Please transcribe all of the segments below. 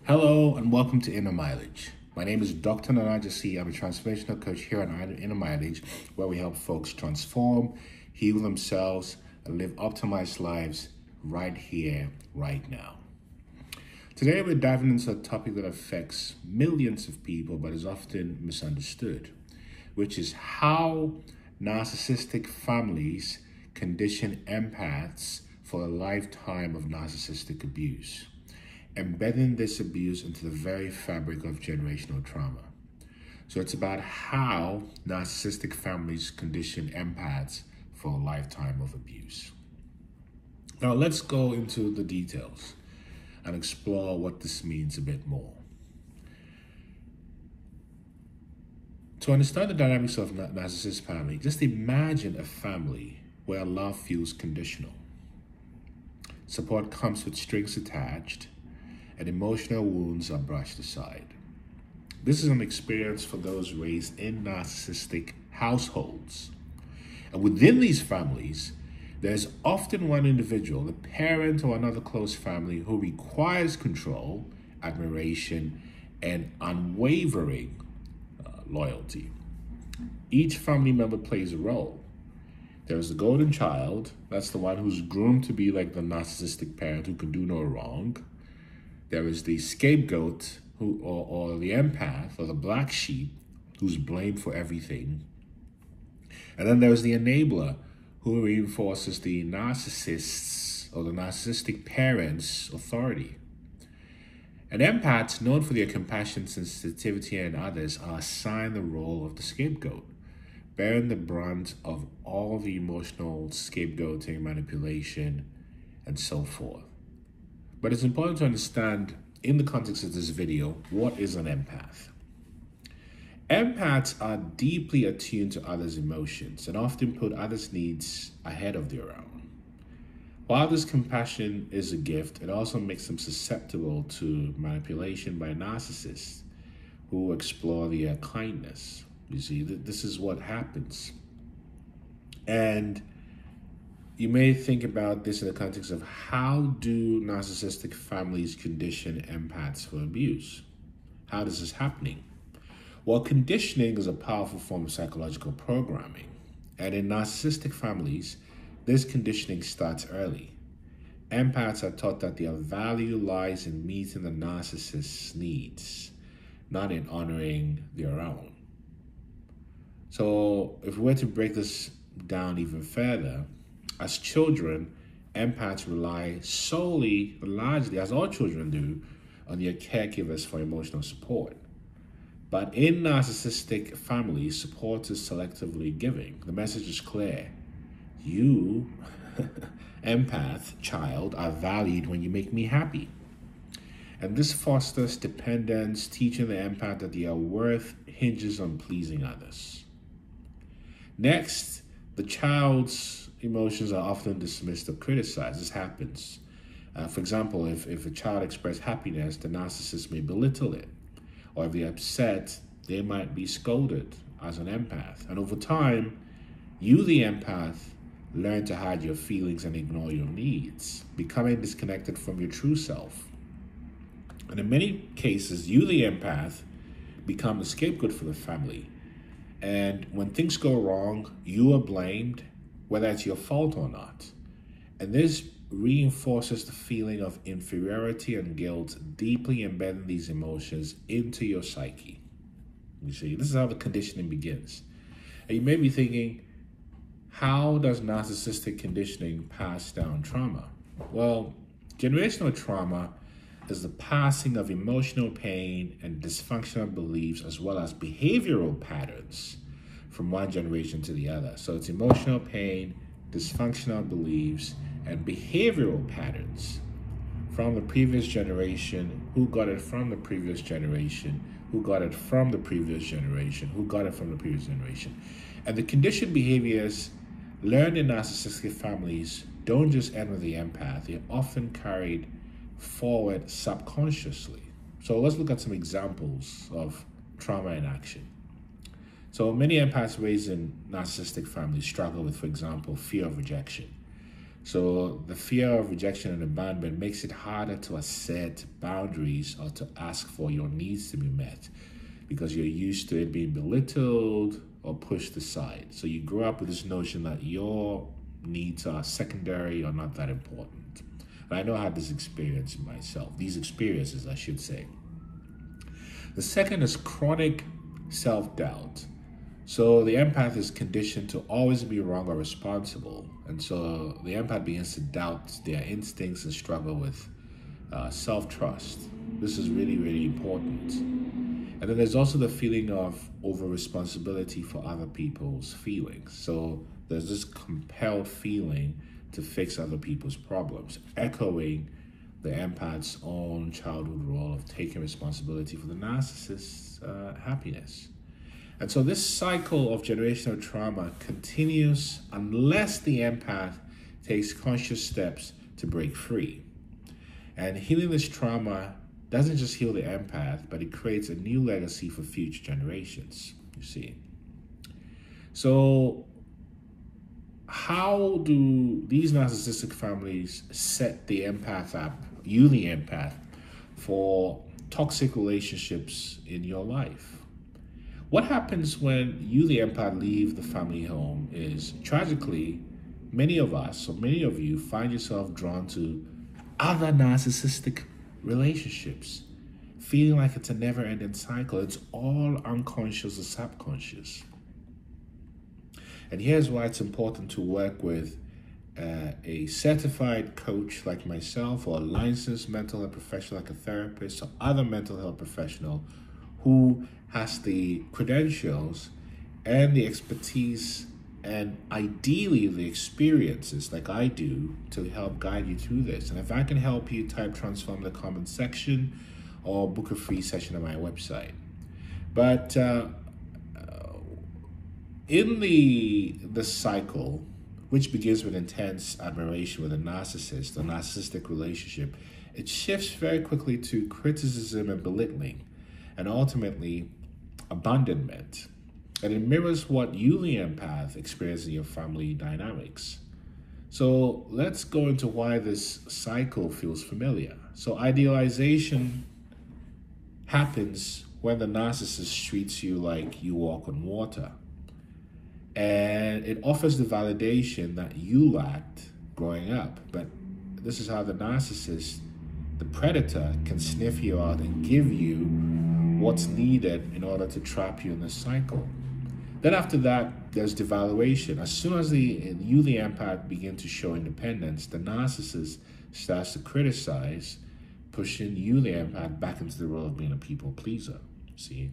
Hello and welcome to Inner Mileage. My name is Dr. Narcissistic. I'm a transformational coach here on Inner Mileage, where we help folks transform, heal themselves, and live optimized lives right here, right now. Today we're diving into a topic that affects millions of people but is often misunderstood, which is how narcissistic families condition empaths for a lifetime of narcissistic abuse, embedding this abuse into the very fabric of generational trauma. So it's about how narcissistic families condition empaths for a lifetime of abuse. Now let's go into the details and explore what this means a bit more. To understand the dynamics of narcissist family, just imagine a family where love feels conditional. Support comes with strings attached, and emotional wounds are brushed aside. This is an experience for those raised in narcissistic households. And within these families, there's often one individual, the parent or another close family, who requires control, admiration, and unwavering loyalty. Each family member plays a role. There's the golden child, that's the one who's groomed to be like the narcissistic parent who can do no wrong. There is the scapegoat or the empath or the black sheep who's blamed for everything. And then there's the enabler who reinforces the narcissist's or the narcissistic parent's authority. And empaths, known for their compassion, sensitivity, and others, are assigned the role of the scapegoat, bearing the brunt of all the emotional scapegoating, manipulation, and so forth. But it's important to understand, in the context of this video, what is an empath? Empaths are deeply attuned to others' emotions and often put others' needs ahead of their own. While this compassion is a gift, it also makes them susceptible to manipulation by narcissists who explore their kindness. You see, this is what happens. And you may think about this in the context of how do narcissistic families condition empaths for abuse? How is this happening? Well, conditioning is a powerful form of psychological programming. And in narcissistic families, this conditioning starts early. Empaths are taught that their value lies in meeting the narcissist's needs, not in honoring their own. So if we were to break this down even further, as children, empaths rely solely, largely, as all children do, on their caregivers for emotional support. But in narcissistic families, support is selectively giving. The message is clear. You, empath, child, are valued when you make me happy. And this fosters dependence, teaching the empath that their worth hinges on pleasing others. Next, the child's emotions are often dismissed or criticized. This happens. For example, if a child expresses happiness, the narcissist may belittle it. Or if they're upset, they might be scolded as an empath. And over time, you, the empath, learn to hide your feelings and ignore your needs, becoming disconnected from your true self. And in many cases, you, the empath, become the scapegoat for the family. And when things go wrong, you are blamed, whether it's your fault or not. And this reinforces the feeling of inferiority and guilt, deeply embedding these emotions into your psyche. You see, this is how the conditioning begins. And you may be thinking, how does narcissistic conditioning pass down trauma? Well, generational trauma is the passing of emotional pain and dysfunctional beliefs as well as behavioral patterns from one generation to the other. So it's emotional pain, dysfunctional beliefs, and behavioral patterns from the previous generation, who got it from the previous generation, who got it from the previous generation, who got it from the previous generation. And the conditioned behaviors learned in narcissistic families don't just end with the empath, they're often carried forward subconsciously. So let's look at some examples of trauma in action. So many empaths raised in narcissistic families struggle with, for example, fear of rejection. So the fear of rejection and abandonment makes it harder to assert boundaries or to ask for your needs to be met because you're used to it being belittled or pushed aside. So you grow up with this notion that your needs are secondary or not that important. And I know I had this experience myself, these experiences, I should say. The second is chronic self-doubt. So the empath is conditioned to always be wrong or responsible. And so the empath begins to doubt their instincts and struggle with self-trust. This is really, really important. And then there's also the feeling of over-responsibility for other people's feelings. So there's this compelled feeling to fix other people's problems, echoing the empath's own childhood role of taking responsibility for the narcissist's happiness. And so this cycle of generational trauma continues unless the empath takes conscious steps to break free. And healing this trauma doesn't just heal the empath, but it creates a new legacy for future generations, you see. So how do these narcissistic families set the empath up, you the empath, for toxic relationships in your life? What happens when you, the empath, leave the family home is, tragically, many of us, or many of you, find yourself drawn to other narcissistic relationships, feeling like it's a never-ending cycle. It's all unconscious or subconscious. And here's why it's important to work with a certified coach like myself, or a licensed mental health professional like a therapist or other mental health professional who has the credentials and the expertise and ideally the experiences like I do to help guide you through this. And if I can help you, type transform in the comment section or book a free session on my website. But in the cycle, which begins with intense admiration with a narcissist, a narcissistic relationship, it shifts very quickly to criticism and belittling, and ultimately abandonment. And it mirrors what you, the empath, experience in your family dynamics. So let's go into why this cycle feels familiar. So idealization happens when the narcissist treats you like you walk on water. And it offers the validation that you lacked growing up. But this is how the narcissist, the predator, can sniff you out and give you what's needed in order to trap you in this cycle. Then after that, there's devaluation. As soon as you, the empath, begin to show independence, the narcissist starts to criticize, pushing you, the empath, back into the role of being a people pleaser. See?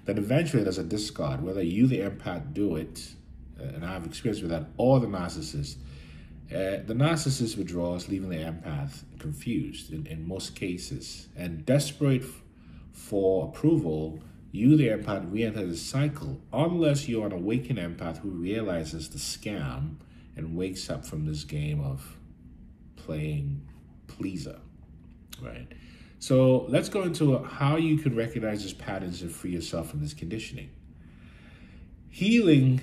Then eventually there's a discard, whether you, the empath, do it, and I have experience with that, or the narcissist. The narcissist withdraws, leaving the empath confused in most cases. And desperate for approval, you, the empath, re-enter the cycle, unless you're an awakened empath who realizes the scam and wakes up from this game of playing pleaser, right? So let's go into how you can recognize these patterns and free yourself from this conditioning. Healing,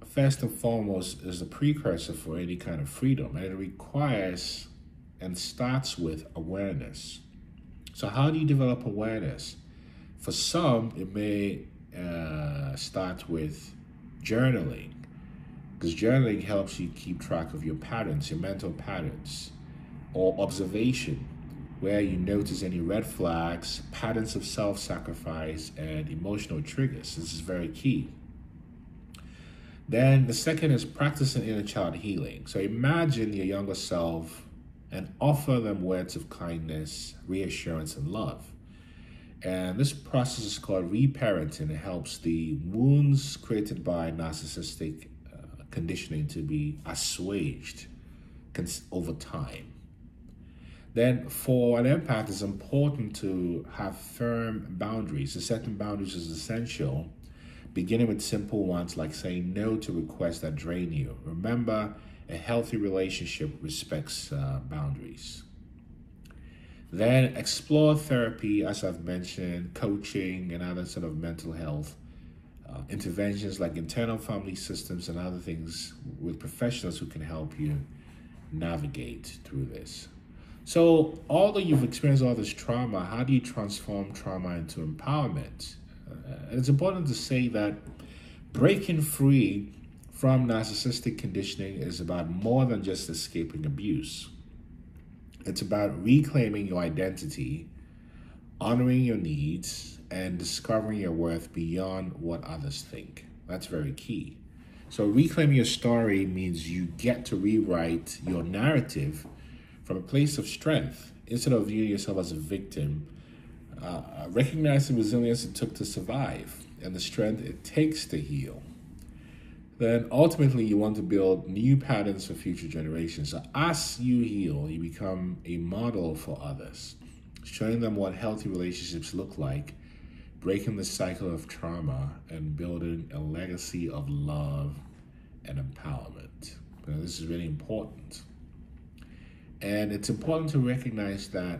first and foremost, is a precursor for any kind of freedom, and it requires and starts with awareness. So how do you develop awareness? For some, it may start with journaling, because journaling helps you keep track of your patterns, your mental patterns, or observation, where you notice any red flags, patterns of self-sacrifice, and emotional triggers. This is very key. Then the second is practicing inner child healing. So imagine your younger self and offer them words of kindness, reassurance, and love. And this process is called reparenting. It helps the wounds created by narcissistic conditioning to be assuaged over time. Then for an empath, it's important to have firm boundaries. Setting boundaries is essential, beginning with simple ones like saying no to requests that drain you. Remember, a healthy relationship respects boundaries. Then explore therapy, as I've mentioned, coaching, and other sort of mental health interventions like internal family systems and other things with professionals who can help you navigate through this. So, although you've experienced all this trauma, how do you transform trauma into empowerment? It's important to say that breaking free from narcissistic conditioning is about more than just escaping abuse. It's about reclaiming your identity, honoring your needs, and discovering your worth beyond what others think. That's very key. So reclaiming your story means you get to rewrite your narrative from a place of strength. Instead of viewing yourself as a victim, recognize the resilience it took to survive and the strength it takes to heal. Then ultimately you want to build new patterns for future generations. So as you heal, you become a model for others, showing them what healthy relationships look like, breaking the cycle of trauma, and building a legacy of love and empowerment. This is really important. And it's important to recognize that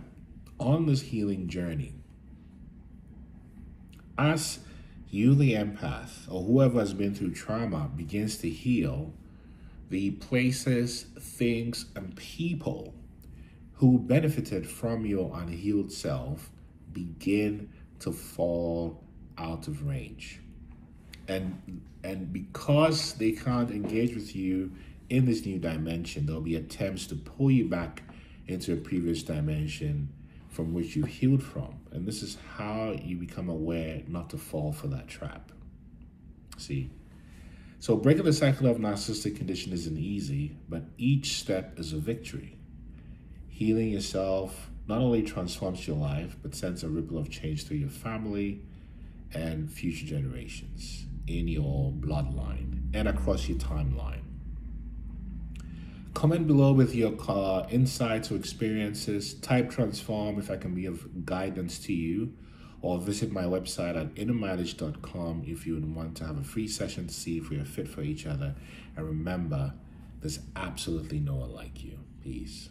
on this healing journey, as you, the empath, or whoever has been through trauma, begins to heal, the places, things, and people who benefited from your unhealed self begin to fall out of range. And because they can't engage with you in this new dimension, there'll be attempts to pull you back into a previous dimension from which you healed from. And this is how you become aware not to fall for that trap. See? So breaking the cycle of narcissistic condition isn't easy, but each step is a victory. Healing yourself not only transforms your life, but sends a ripple of change through your family and future generations, in your bloodline and across your timeline. Comment below with your insights or experiences. Type transform if I can be of guidance to you, or visit my website at innermanage.com if you would want to have a free session to see if we are fit for each other. And remember, there's absolutely no one like you. Peace.